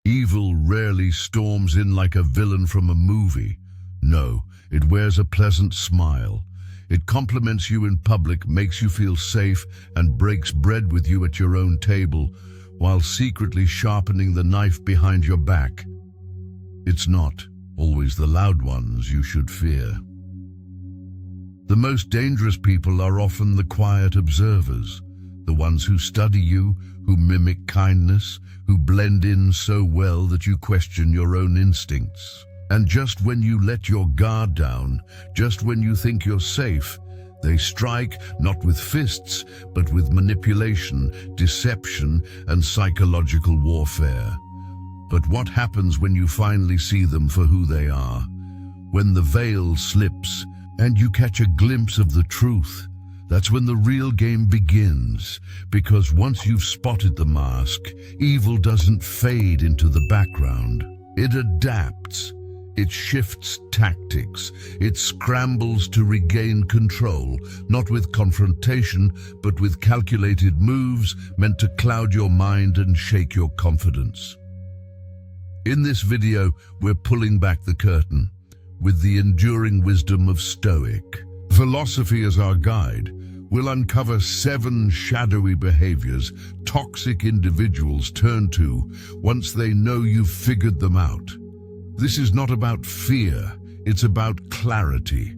Evil rarely storms in like a villain from a movie. No, it wears a pleasant smile. It compliments you in public, makes you feel safe, and breaks bread with you at your own table, while secretly sharpening the knife behind your back. It's not always the loud ones you should fear. The most dangerous people are often the quiet observers, the ones who study you, who mimic kindness, who blend in so well that you question your own instincts. And just when you let your guard down, just when you think you're safe, they strike not with fists, but with manipulation, deception, and psychological warfare. But what happens when you finally see them for who they are? When the veil slips and you catch a glimpse of the truth, that's when the real game begins. Because once you've spotted the mask, evil doesn't fade into the background. It adapts. It shifts tactics. It scrambles to regain control, not with confrontation, but with calculated moves meant to cloud your mind and shake your confidence. In this video, we're pulling back the curtain with the enduring wisdom of Stoic philosophy as our guide. We'll uncover 7 shadowy behaviors toxic individuals turn to once they know you've figured them out. This is not about fear, it's about clarity.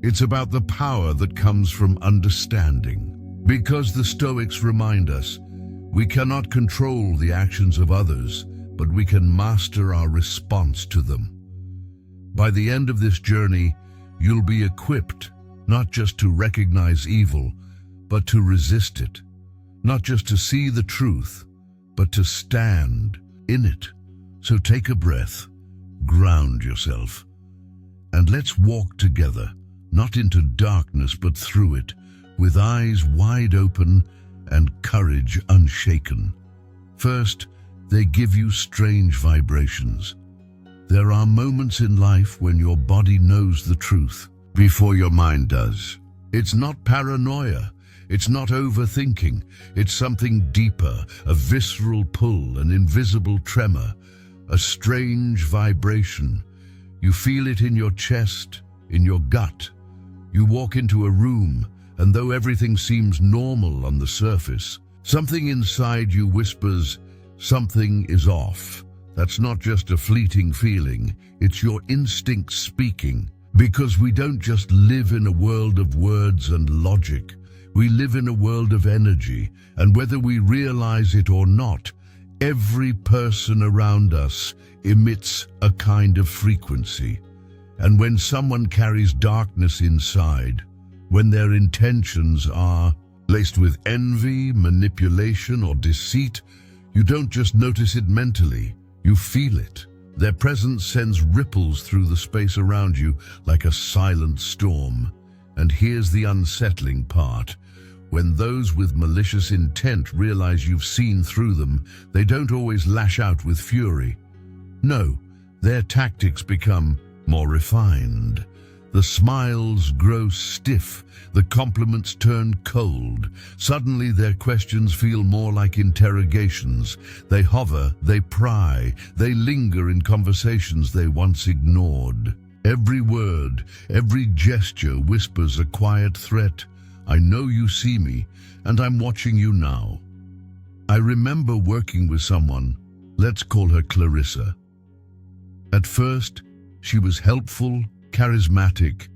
It's about the power that comes from understanding. Because the Stoics remind us, we cannot control the actions of others, but we can master our response to them. By the end of this journey, you'll be equipped not just to recognize evil, but to resist it. Not just to see the truth, but to stand in it. So take a breath. Ground yourself, and let's walk together, not into darkness but through it, with eyes wide open and courage unshaken. First, they give you strange vibrations. There are moments in life when your body knows the truth before your mind does. It's not paranoia, it's not overthinking, it's something deeper, a visceral pull, an invisible tremor, a strange vibration. You feel it in your chest, in your gut. You walk into a room, and though everything seems normal on the surface, something inside you whispers, something is off. That's not just a fleeting feeling, it's your instinct speaking. Because we don't just live in a world of words and logic, we live in a world of energy, and whether we realize it or not, every person around us emits a kind of frequency. And when someone carries darkness inside, when their intentions are laced with envy, manipulation, or deceit, you don't just notice it mentally, you feel it. Their presence sends ripples through the space around you like a silent storm. And here's the unsettling part. When those with malicious intent realize you've seen through them, they don't always lash out with fury. No, their tactics become more refined. The smiles grow stiff, the compliments turn cold. Suddenly their questions feel more like interrogations. They hover, they pry, they linger in conversations they once ignored. Every word, every gesture whispers a quiet threat. I know you see me, and I'm watching you now. I remember working with someone, let's call her Clarissa. At first, she was helpful, charismatic,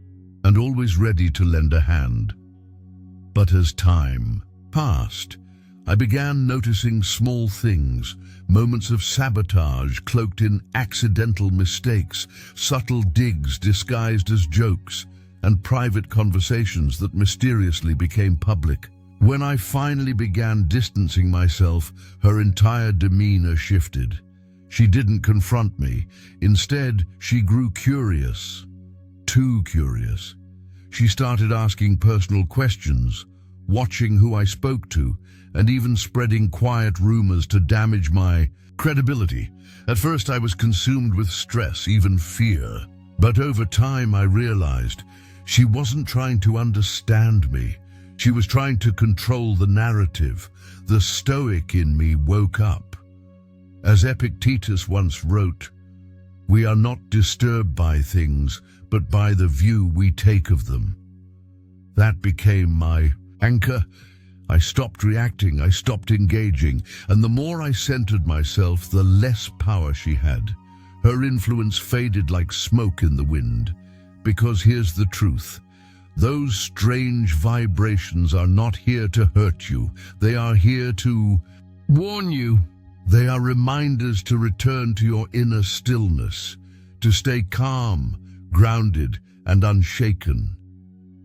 and always ready to lend a hand. But as time passed, I began noticing small things, moments of sabotage cloaked in accidental mistakes, subtle digs disguised as jokes, and private conversations that mysteriously became public. When I finally began distancing myself, her entire demeanor shifted. She didn't confront me. Instead, she grew curious. Too curious. She started asking personal questions, watching who I spoke to, and even spreading quiet rumors to damage my credibility. At first, I was consumed with stress, even fear. But over time, I realized she wasn't trying to understand me. She was trying to control the narrative. The Stoic in me woke up. As Epictetus once wrote, "We are not disturbed by things, but by the view we take of them." That became my anchor. I stopped reacting, I stopped engaging, and the more I centered myself, the less power she had. Her influence faded like smoke in the wind. Because here's the truth. Those strange vibrations are not here to hurt you. They are here to warn you. They are reminders to return to your inner stillness, to stay calm, grounded, and unshaken.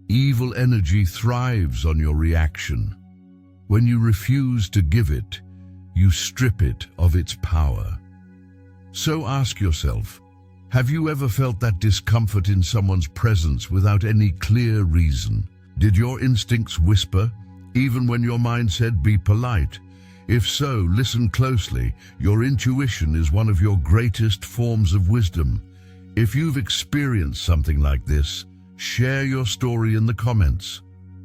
Evil energy thrives on your reaction. When you refuse to give it, you strip it of its power. So ask yourself, have you ever felt that discomfort in someone's presence without any clear reason? Did your instincts whisper, even when your mind said be polite? If so, listen closely. Your intuition is one of your greatest forms of wisdom. If you've experienced something like this, share your story in the comments.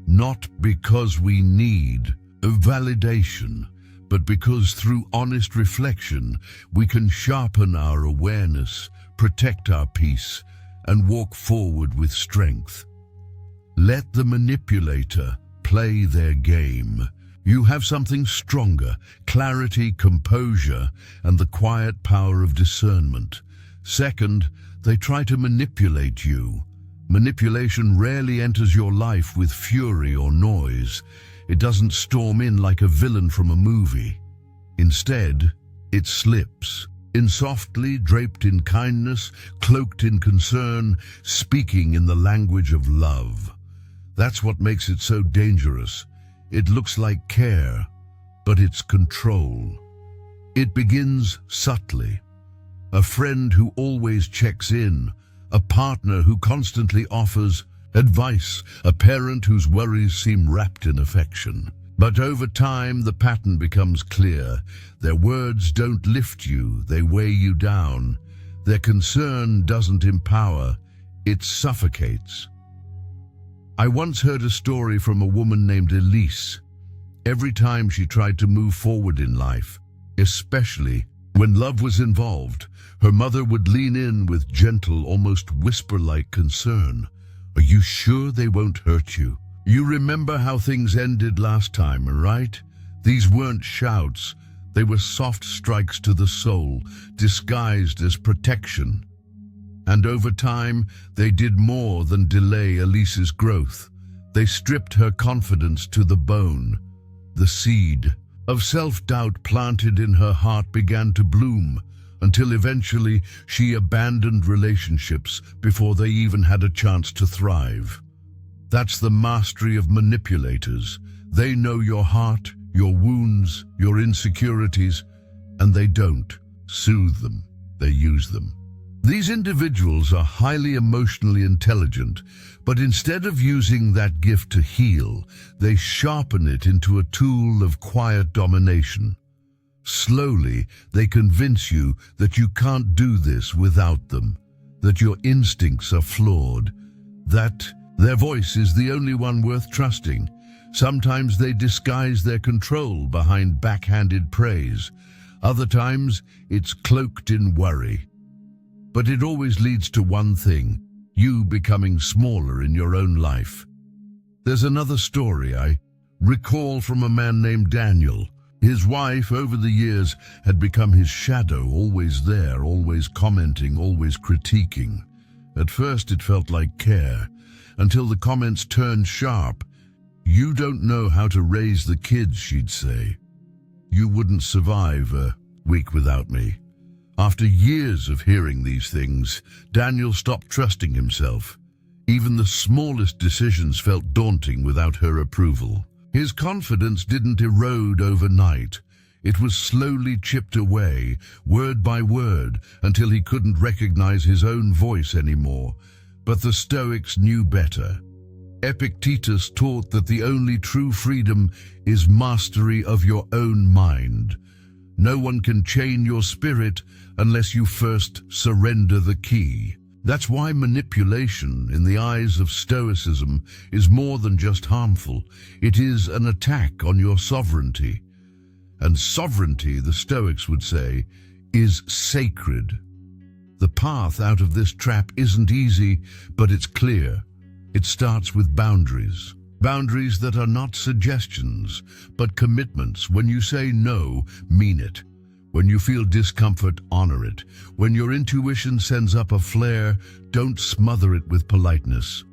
Not because we need a validation, but because through honest reflection, we can sharpen our awareness, protect our peace, and walk forward with strength. Let the manipulator play their game. You have something stronger: clarity, composure, and the quiet power of discernment. Second, they try to manipulate you. Manipulation rarely enters your life with fury or noise. It doesn't storm in like a villain from a movie. Instead, it slips in softly, draped in kindness, cloaked in concern, speaking in the language of love. That's what makes it so dangerous. It looks like care, but it's control. It begins subtly. A friend who always checks in, a partner who constantly offers advice, a parent whose worries seem wrapped in affection. But over time, the pattern becomes clear. Their words don't lift you, they weigh you down. Their concern doesn't empower, it suffocates. I once heard a story from a woman named Elise. Every time she tried to move forward in life, especially when love was involved, her mother would lean in with gentle, almost whisper-like concern. "Are you sure they won't hurt you? You remember how things ended last time, right?" These weren't shouts. They were soft strikes to the soul, disguised as protection. And over time, they did more than delay Elise's growth. They stripped her confidence to the bone. The seed of self-doubt planted in her heart began to bloom, until eventually she abandoned relationships before they even had a chance to thrive. That's the mastery of manipulators. They know your heart, your wounds, your insecurities, and they don't soothe them, they use them. These individuals are highly emotionally intelligent, but instead of using that gift to heal, they sharpen it into a tool of quiet domination. Slowly, they convince you that you can't do this without them, that your instincts are flawed, that their voice is the only one worth trusting. Sometimes they disguise their control behind backhanded praise. Other times, it's cloaked in worry. But it always leads to one thing: you becoming smaller in your own life. There's another story I recall from a man named Daniel. His wife, over the years, had become his shadow, always there, always commenting, always critiquing. At first it felt like care, until the comments turned sharp. "You don't know how to raise the kids," she'd say. "You wouldn't survive a week without me." After years of hearing these things, Daniel stopped trusting himself. Even the smallest decisions felt daunting without her approval. His confidence didn't erode overnight. It was slowly chipped away, word by word, until he couldn't recognize his own voice anymore. But the Stoics knew better. Epictetus taught that the only true freedom is mastery of your own mind. No one can chain your spirit unless you first surrender the key. That's why manipulation, in the eyes of Stoicism, is more than just harmful. It is an attack on your sovereignty. And sovereignty, the Stoics would say, is sacred. The path out of this trap isn't easy, but it's clear. It starts with boundaries. Boundaries that are not suggestions, but commitments. When you say no, mean it. When you feel discomfort, honor it. When your intuition sends up a flare, don't smother it with politeness.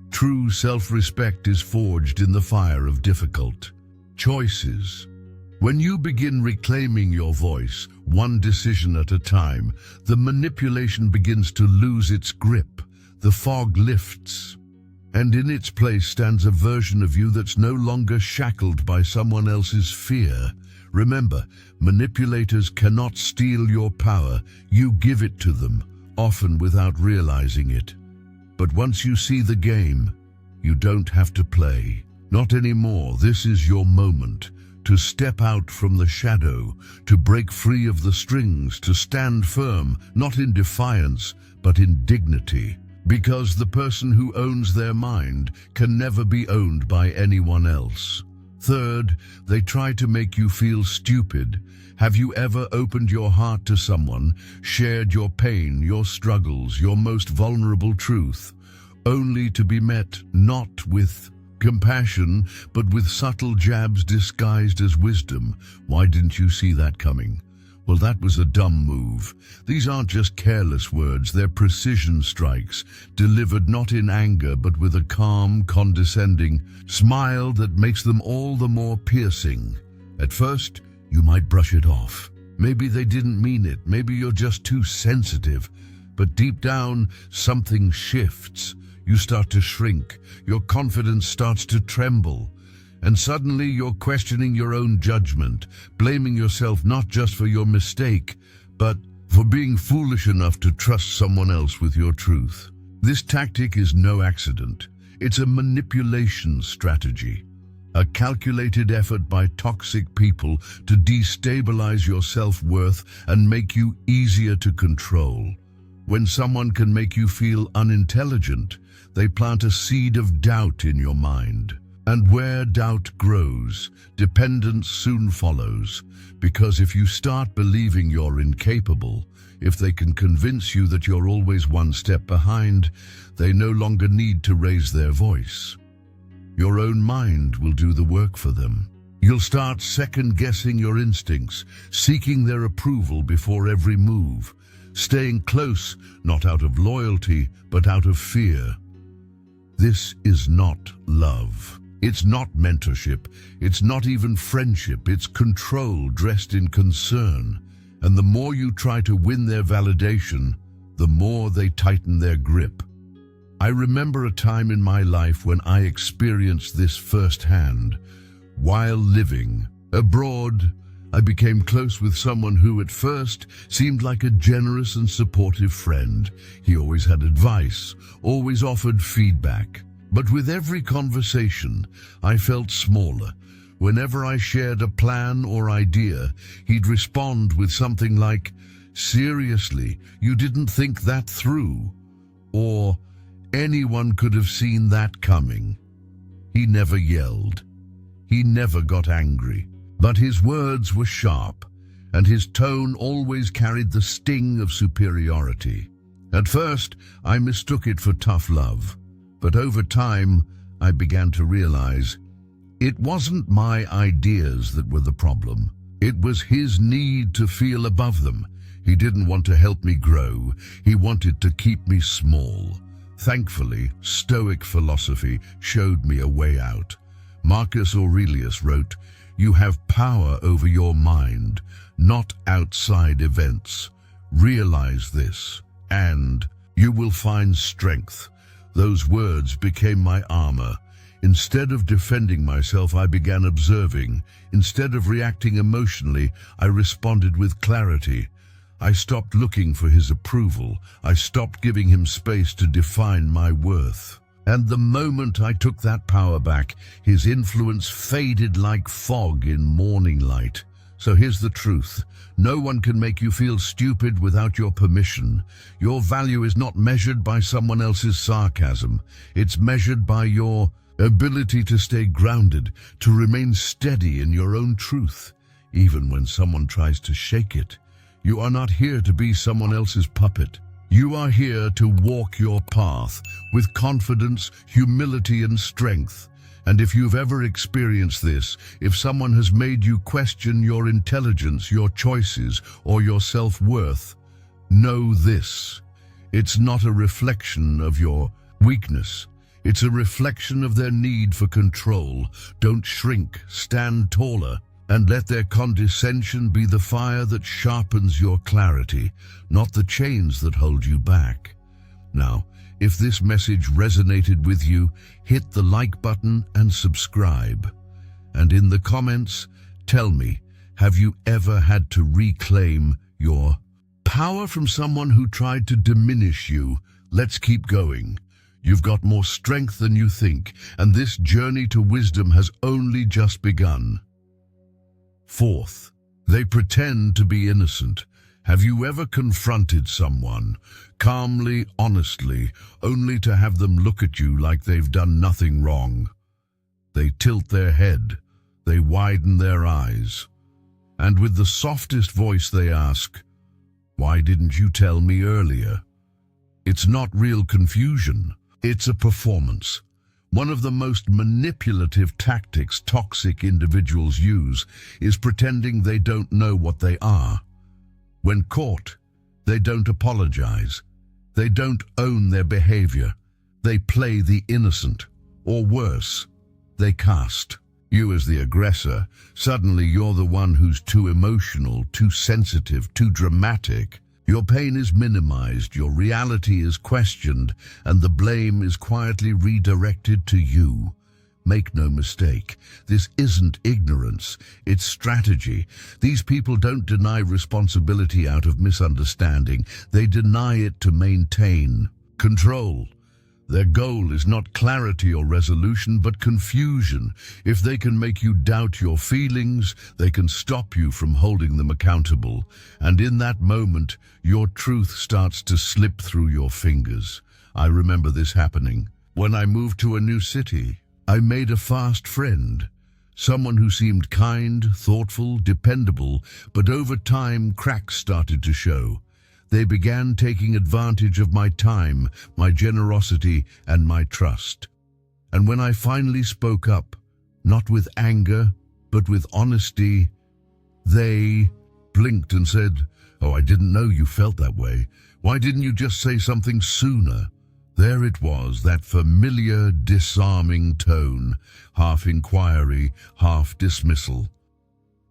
True self-respect is forged in the fire of difficult choices. When you begin reclaiming your voice, one decision at a time, the manipulation begins to lose its grip. The fog lifts, and in its place stands a version of you that's no longer shackled by someone else's fear. Remember, manipulators cannot steal your power. You give it to them, often without realizing it. But once you see the game, you don't have to play. Not anymore. This is your moment to step out from the shadow, to break free of the strings, to stand firm, not in defiance, but in dignity. Because the person who owns their mind can never be owned by anyone else. Third, they try to make you feel stupid. Have you ever opened your heart to someone, shared your pain, your struggles, your most vulnerable truth, only to be met not with compassion, but with subtle jabs disguised as wisdom? Why didn't you see that coming? Well, that was a dumb move. These aren't just careless words, they're precision strikes, delivered not in anger, but with a calm, condescending smile that makes them all the more piercing. At first, you might brush it off. Maybe they didn't mean it, maybe you're just too sensitive. But deep down, something shifts. You start to shrink, your confidence starts to tremble. And suddenly you're questioning your own judgment, blaming yourself not just for your mistake, but for being foolish enough to trust someone else with your truth. This tactic is no accident. It's a manipulation strategy, a calculated effort by toxic people to destabilize your self-worth and make you easier to control. When someone can make you feel unintelligent, they plant a seed of doubt in your mind. And where doubt grows, dependence soon follows. Because if you start believing you're incapable, if they can convince you that you're always one step behind, they no longer need to raise their voice. Your own mind will do the work for them. You'll start second-guessing your instincts, seeking their approval before every move, staying close, not out of loyalty, but out of fear. This is not love. It's not mentorship. It's not even friendship. It's control dressed in concern. And the more you try to win their validation, the more they tighten their grip. I remember a time in my life when I experienced this firsthand. While living abroad, I became close with someone who at first seemed like a generous and supportive friend. He always had advice, always offered feedback. But with every conversation, I felt smaller. Whenever I shared a plan or idea, he'd respond with something like, "Seriously, you didn't think that through?" Or, "Anyone could have seen that coming." He never yelled. He never got angry. But his words were sharp, and his tone always carried the sting of superiority. At first, I mistook it for tough love. But over time, I began to realize it wasn't my ideas that were the problem. It was his need to feel above them. He didn't want to help me grow. He wanted to keep me small. Thankfully, Stoic philosophy showed me a way out. Marcus Aurelius wrote, "You have power over your mind, not outside events. Realize this, and you will find strength." Those words became my armor. Instead of defending myself, I began observing. Instead of reacting emotionally, I responded with clarity. I stopped looking for his approval. I stopped giving him space to define my worth. And the moment I took that power back, his influence faded like fog in morning light. So here's the truth. No one can make you feel stupid without your permission. Your value is not measured by someone else's sarcasm. It's measured by your ability to stay grounded, to remain steady in your own truth. even when someone tries to shake it. You are not here to be someone else's puppet. You are here to walk your path with confidence, humility, and strength. And if you've ever experienced this, if someone has made you question your intelligence, your choices, or your self-worth, know this: it's not a reflection of your weakness. It's a reflection of their need for control. Don't shrink, stand taller, and let their condescension be the fire that sharpens your clarity, not the chains that hold you back. Now, if this message resonated with you, hit the like button and subscribe. And in the comments, tell me, have you ever had to reclaim your power from someone who tried to diminish you? Let's keep going. You've got more strength than you think, and this journey to wisdom has only just begun. Fourth, they pretend to be innocent. Have you ever confronted someone, calmly, honestly, only to have them look at you like they've done nothing wrong? They tilt their head, they widen their eyes, and with the softest voice they ask, "Why didn't you tell me earlier?" It's not real confusion, it's a performance. One of the most manipulative tactics toxic individuals use is pretending they don't know what they are. When caught, they don't apologize. They don't own their behavior. They play the innocent, or worse, they cast you as the aggressor. Suddenly you're the one who's too emotional, too sensitive, too dramatic. Your pain is minimized, your reality is questioned, and the blame is quietly redirected to you. Make no mistake, this isn't ignorance, it's strategy. These people don't deny responsibility out of misunderstanding, they deny it to maintain control. Their goal is not clarity or resolution, but confusion. If they can make you doubt your feelings, they can stop you from holding them accountable. And in that moment, your truth starts to slip through your fingers. I remember this happening. When I moved to a new city, I made a fast friend. Someone who seemed kind, thoughtful, dependable, but over time cracks started to show. They began taking advantage of my time, my generosity, and my trust. And when I finally spoke up, not with anger, but with honesty, they blinked and said, "Oh, I didn't know you felt that way. Why didn't you just say something sooner?" There it was, that familiar, disarming tone, half inquiry, half dismissal.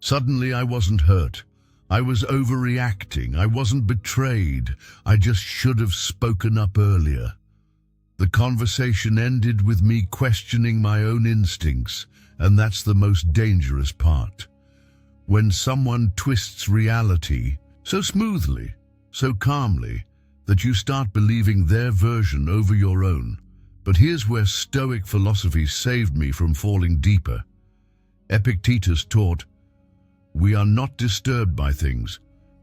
Suddenly I wasn't hurt. I was overreacting. I wasn't betrayed. I just should have spoken up earlier. The conversation ended with me questioning my own instincts, and that's the most dangerous part. When someone twists reality so smoothly, so calmly, that you start believing their version over your own. But here's where Stoic philosophy saved me from falling deeper. Epictetus taught, "We are not disturbed by things,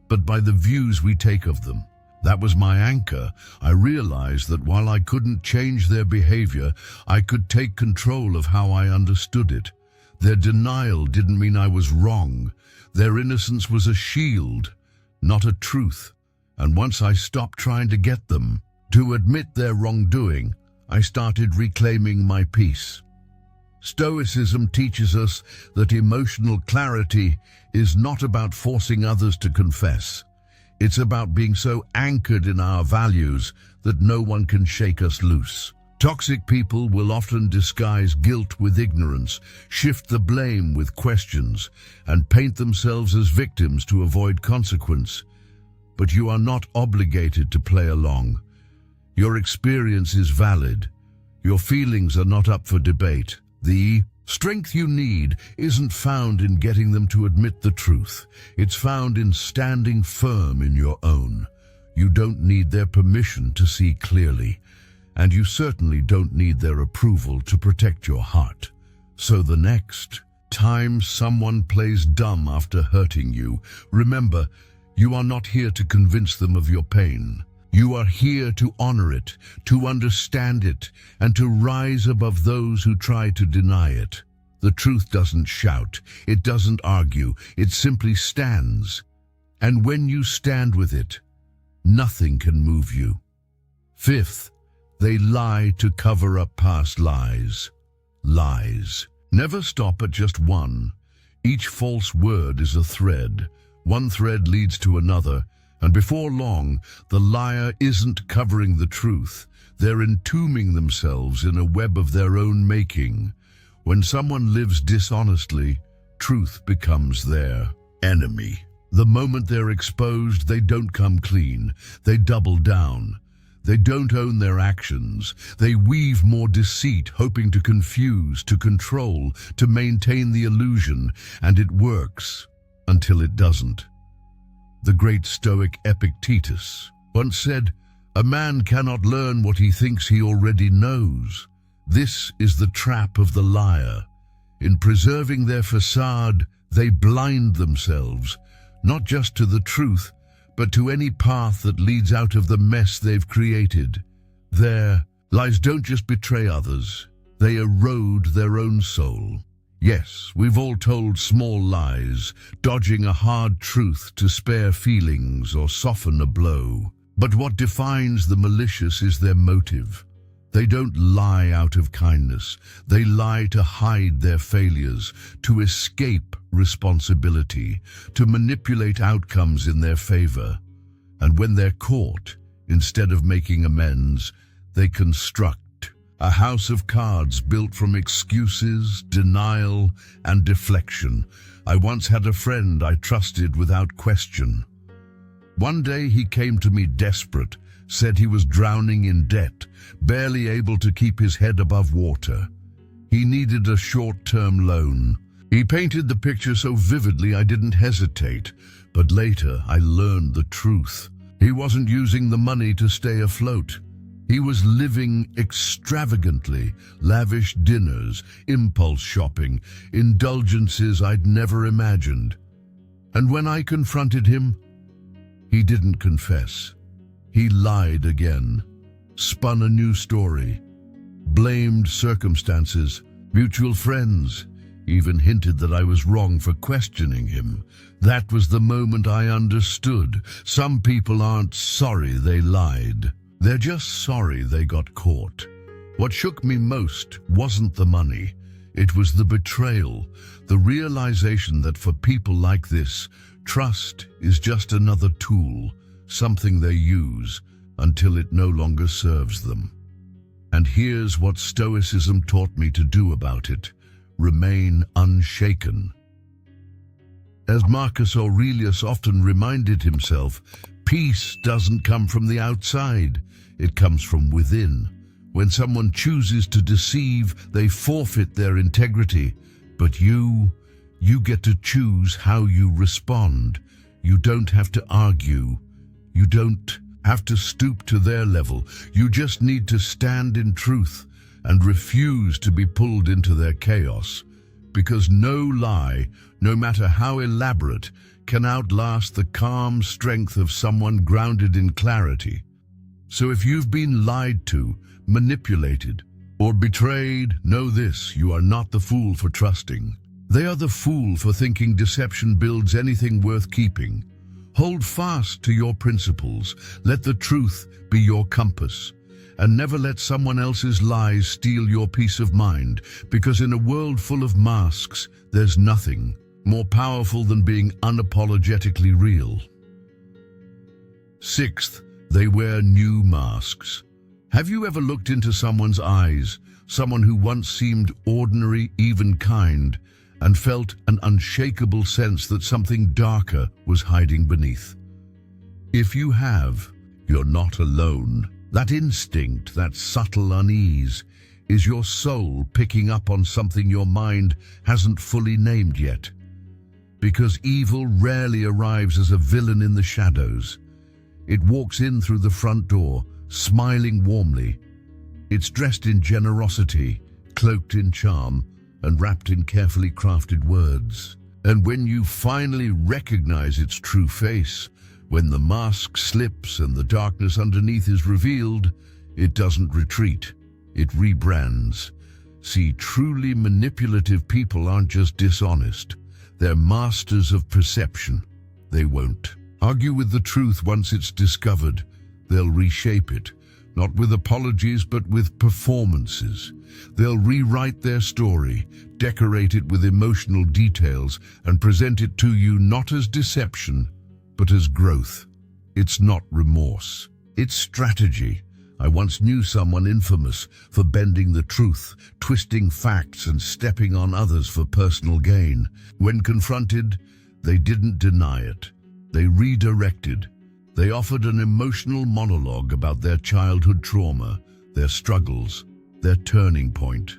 but by the views we take of them." That was my anchor. I realized that while I couldn't change their behavior, I could take control of how I understood it. Their denial didn't mean I was wrong. Their innocence was a shield, not a truth. And once I stopped trying to get them to admit their wrongdoing, I started reclaiming my peace. Stoicism teaches us that emotional clarity is not about forcing others to confess. It's about being so anchored in our values that no one can shake us loose. Toxic people will often disguise guilt with ignorance, shift the blame with questions, and paint themselves as victims to avoid consequence. But you are not obligated to play along. Your experience is valid. Your feelings are not up for debate. The strength you need isn't found in getting them to admit the truth. It's found in standing firm in your own. You don't need their permission to see clearly, and you certainly don't need their approval to protect your heart. So the next time someone plays dumb after hurting you, remember, you are not here to convince them of your pain. You are here to honor it, to understand it, and to rise above those who try to deny it. The truth doesn't shout, it doesn't argue, it simply stands. And when you stand with it, nothing can move you. Fifth, they lie to cover up past lies. Lies. Never stop at just one. Each false word is a thread. One thread leads to another, and before long, the liar isn't covering the truth. They're entombing themselves in a web of their own making. When someone lives dishonestly, truth becomes their enemy. The moment they're exposed, they don't come clean. They double down. They don't own their actions. They weave more deceit, hoping to confuse, to control, to maintain the illusion, and it works until it doesn't. The great Stoic Epictetus once said, "A man cannot learn what he thinks he already knows." This is the trap of the liar. In preserving their facade, they blind themselves, not just to the truth, but to any path that leads out of the mess they've created. Their lies don't just betray others, they erode their own soul. Yes, we've all told small lies, dodging a hard truth to spare feelings or soften a blow. But what defines the malicious is their motive. They don't lie out of kindness. They lie to hide their failures, to escape responsibility, to manipulate outcomes in their favor. And when they're caught, instead of making amends, they construct a house of cards built from excuses, denial, and deflection. I once had a friend I trusted without question. One day he came to me desperate, said he was drowning in debt, barely able to keep his head above water. He needed a short-term loan. He painted the picture so vividly I didn't hesitate, but later I learned the truth. He wasn't using the money to stay afloat. He was living extravagantly, lavish dinners, impulse shopping, indulgences I'd never imagined. And when I confronted him, he didn't confess. He lied again, spun a new story, blamed circumstances, mutual friends, even hinted that I was wrong for questioning him. That was the moment I understood. Some people aren't sorry they lied. They're just sorry they got caught. What shook me most wasn't the money. It was the betrayal, the realization that for people like this, trust is just another tool, something they use until it no longer serves them. And here's what Stoicism taught me to do about it: remain unshaken. As Marcus Aurelius often reminded himself, peace doesn't come from the outside, it comes from within. When someone chooses to deceive, they forfeit their integrity. But you get to choose how you respond. You don't have to argue. You don't have to stoop to their level. You just need to stand in truth and refuse to be pulled into their chaos. Because no lie, no matter how elaborate, can outlast the calm strength of someone grounded in clarity. So if you've been lied to, manipulated, or betrayed, know this: you are not the fool for trusting. They are the fool for thinking deception builds anything worth keeping. Hold fast to your principles. Let the truth be your compass. And never let someone else's lies steal your peace of mind, because in a world full of masks, there's nothing more powerful than being unapologetically real. Sixth, they wear new masks. Have you ever looked into someone's eyes, someone who once seemed ordinary, even kind, and felt an unshakable sense that something darker was hiding beneath? If you have, you're not alone. That instinct, that subtle unease, is your soul picking up on something your mind hasn't fully named yet. Because evil rarely arrives as a villain in the shadows. It walks in through the front door, smiling warmly. It's dressed in generosity, cloaked in charm, and wrapped in carefully crafted words. And when you finally recognize its true face, when the mask slips and the darkness underneath is revealed, it doesn't retreat, it rebrands. See, truly manipulative people aren't just dishonest. They're masters of perception. They won't argue with the truth once it's discovered. They'll reshape it, not with apologies but with performances. They'll rewrite their story, decorate it with emotional details, and present it to you not as deception, but as growth. It's not remorse. It's strategy. I once knew someone infamous for bending the truth, twisting facts, and stepping on others for personal gain. When confronted, they didn't deny it. They redirected. They offered an emotional monologue about their childhood trauma, their struggles, their turning point.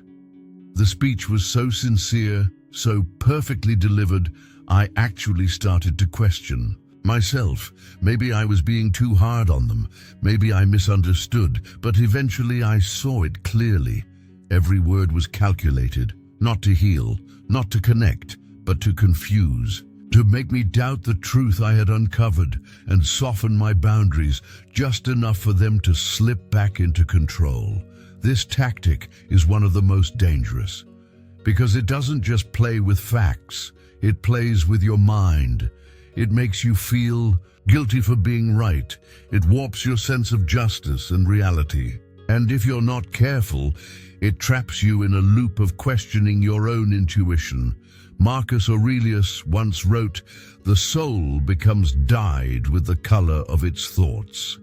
The speech was so sincere, so perfectly delivered, I actually started to question myself. Maybe I was being too hard on them. Maybe I misunderstood, but eventually I saw it clearly. Every word was calculated, not to heal, not to connect, but to confuse, to make me doubt the truth I had uncovered and soften my boundaries just enough for them to slip back into control. This tactic is one of the most dangerous, because it doesn't just play with facts, it plays with your mind. It makes you feel guilty for being right. It warps your sense of justice and reality. And if you're not careful, it traps you in a loop of questioning your own intuition. Marcus Aurelius once wrote, "The soul becomes dyed with the color of its thoughts."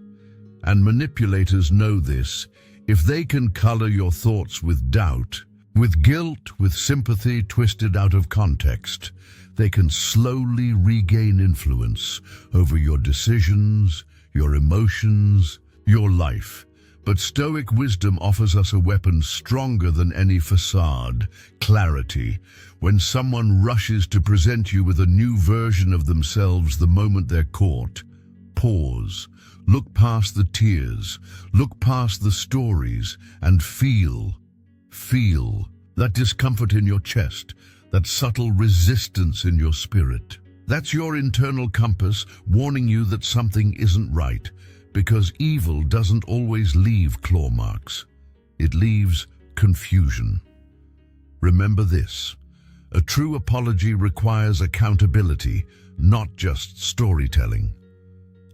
And manipulators know this. If they can color your thoughts with doubt, with guilt, with sympathy twisted out of context, they can slowly regain influence over your decisions, your emotions, your life. But Stoic wisdom offers us a weapon stronger than any facade: clarity. When someone rushes to present you with a new version of themselves the moment they're caught, pause. Look past the tears, look past the stories, and feel that discomfort in your chest, that subtle resistance in your spirit. That's your internal compass warning you that something isn't right, because evil doesn't always leave claw marks. It leaves confusion. Remember this: a true apology requires accountability, not just storytelling.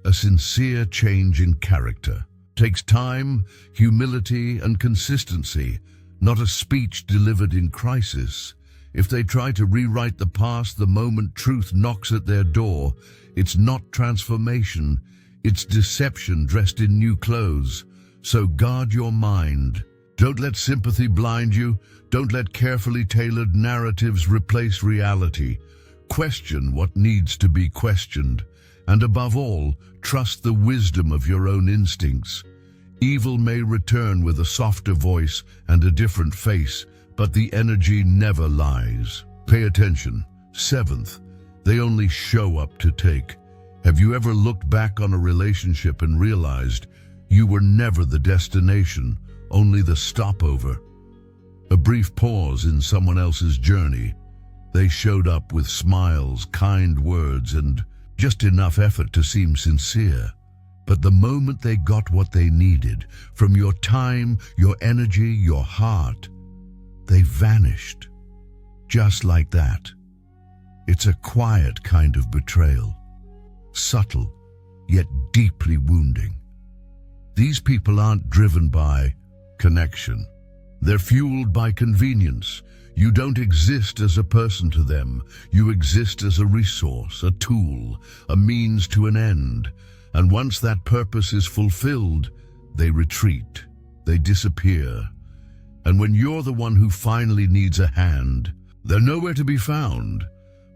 A sincere change in character takes time, humility, and consistency, not a speech delivered in crisis. If they try to rewrite the past the moment truth knocks at their door, it's not transformation, it's deception dressed in new clothes. So guard your mind. Don't let sympathy blind you. Don't let carefully tailored narratives replace reality. Question what needs to be questioned. And above all, trust the wisdom of your own instincts. Evil may return with a softer voice and a different face, but the energy never lies. Pay attention. 7th, they only show up to take. Have you ever looked back on a relationship and realized you were never the destination, only the stopover? A brief pause in someone else's journey. They showed up with smiles, kind words, and just enough effort to seem sincere. But the moment they got what they needed, from your time, your energy, your heart, they vanished. Just like that. It's a quiet kind of betrayal. Subtle, yet deeply wounding. These people aren't driven by connection. They're fueled by convenience. You don't exist as a person to them. You exist as a resource, a tool, a means to an end. And once that purpose is fulfilled, they retreat, they disappear. And when you're the one who finally needs a hand, they're nowhere to be found.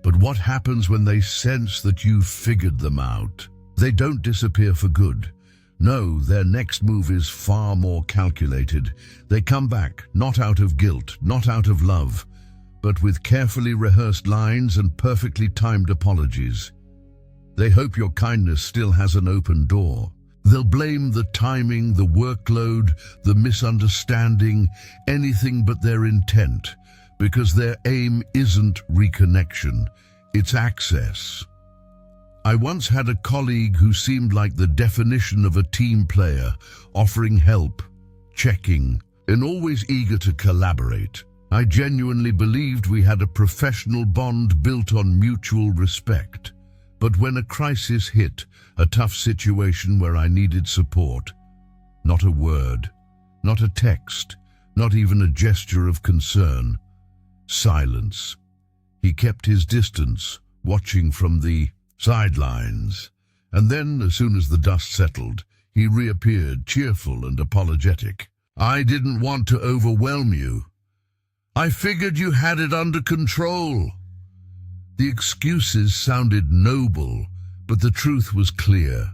But what happens when they sense that you've figured them out? They don't disappear for good. No, their next move is far more calculated. They come back, not out of guilt, not out of love, but with carefully rehearsed lines and perfectly timed apologies. They hope your kindness still has an open door. They'll blame the timing, the workload, the misunderstanding, anything but their intent, because their aim isn't reconnection, it's access. I once had a colleague who seemed like the definition of a team player, offering help, checking, and always eager to collaborate. I genuinely believed we had a professional bond built on mutual respect. But when a crisis hit, a tough situation where I needed support, not a word, not a text, not even a gesture of concern. Silence. He kept his distance, watching from the sidelines. And then, as soon as the dust settled, he reappeared, cheerful and apologetic. I didn't want to overwhelm you. I figured you had it under control. The excuses sounded noble, but the truth was clear.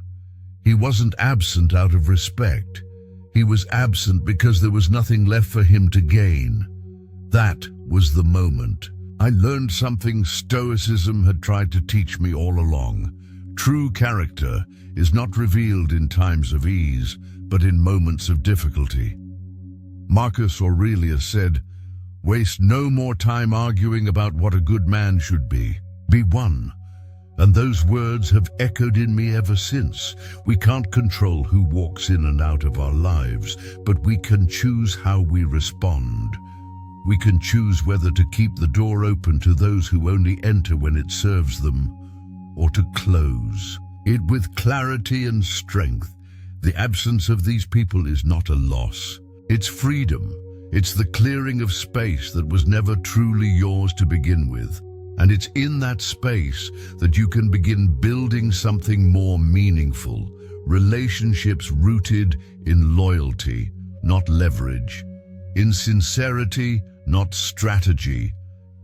He wasn't absent out of respect. He was absent because there was nothing left for him to gain. That was the moment. I learned something Stoicism had tried to teach me all along. True character is not revealed in times of ease, but in moments of difficulty. Marcus Aurelius said, "Waste no more time arguing about what a good man should be. Be one." And those words have echoed in me ever since. We can't control who walks in and out of our lives, but we can choose how we respond. We can choose whether to keep the door open to those who only enter when it serves them, or to close it with clarity and strength. The absence of these people is not a loss. It's freedom. It's the clearing of space that was never truly yours to begin with. And it's in that space that you can begin building something more meaningful. Relationships rooted in loyalty, not leverage. In sincerity, not strategy.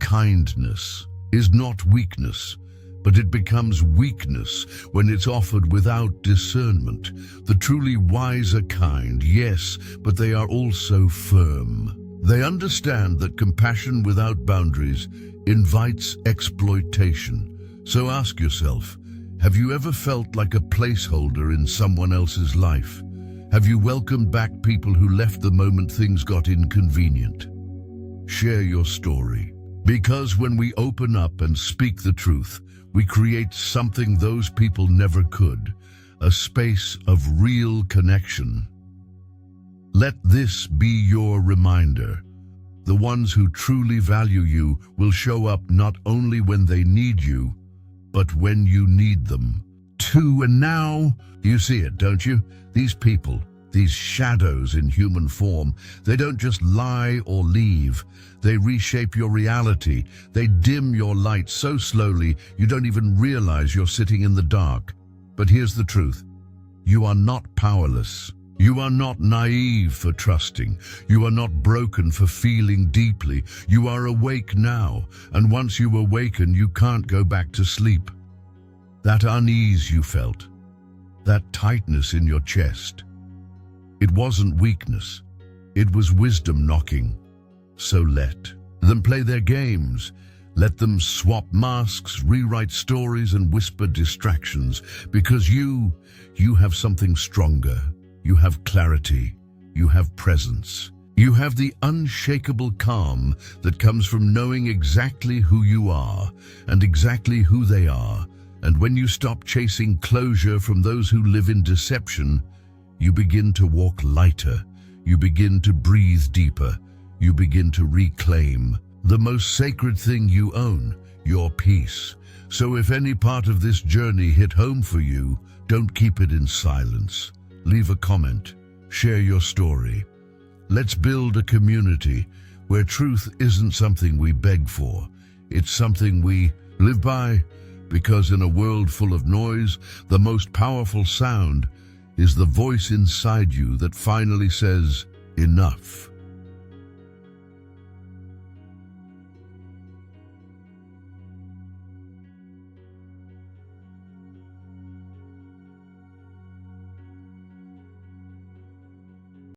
Kindness is not weakness, but it becomes weakness when it's offered without discernment. The truly wise are kind, yes, but they are also firm. They understand that compassion without boundaries invites exploitation. So ask yourself, have you ever felt like a placeholder in someone else's life? Have you welcomed back people who left the moment things got inconvenient? Share your story. Because when we open up and speak the truth, we create something those people never could, a space of real connection. Let this be your reminder. The ones who truly value you will show up not only when they need you, but when you need them too. And now, you see it, don't you? These people, these shadows in human form, they don't just lie or leave. They reshape your reality. They dim your light so slowly you don't even realize you're sitting in the dark. But here's the truth. You are not powerless. You are not naive for trusting. You are not broken for feeling deeply. You are awake now, and once you awaken, you can't go back to sleep. That unease you felt, that tightness in your chest, it wasn't weakness. It was wisdom knocking. So let them play their games. Let them swap masks, rewrite stories, and whisper distractions, because you have something stronger. You have clarity. You have presence. You have the unshakable calm that comes from knowing exactly who you are and exactly who they are. And when you stop chasing closure from those who live in deception, you begin to walk lighter. You begin to breathe deeper. You begin to reclaim the most sacred thing you own, your peace. So if any part of this journey hit home for you, don't keep it in silence. Leave a comment. Share your story. Let's build a community where truth isn't something we beg for. It's something we live by, because in a world full of noise, the most powerful sound is the voice inside you that finally says, enough.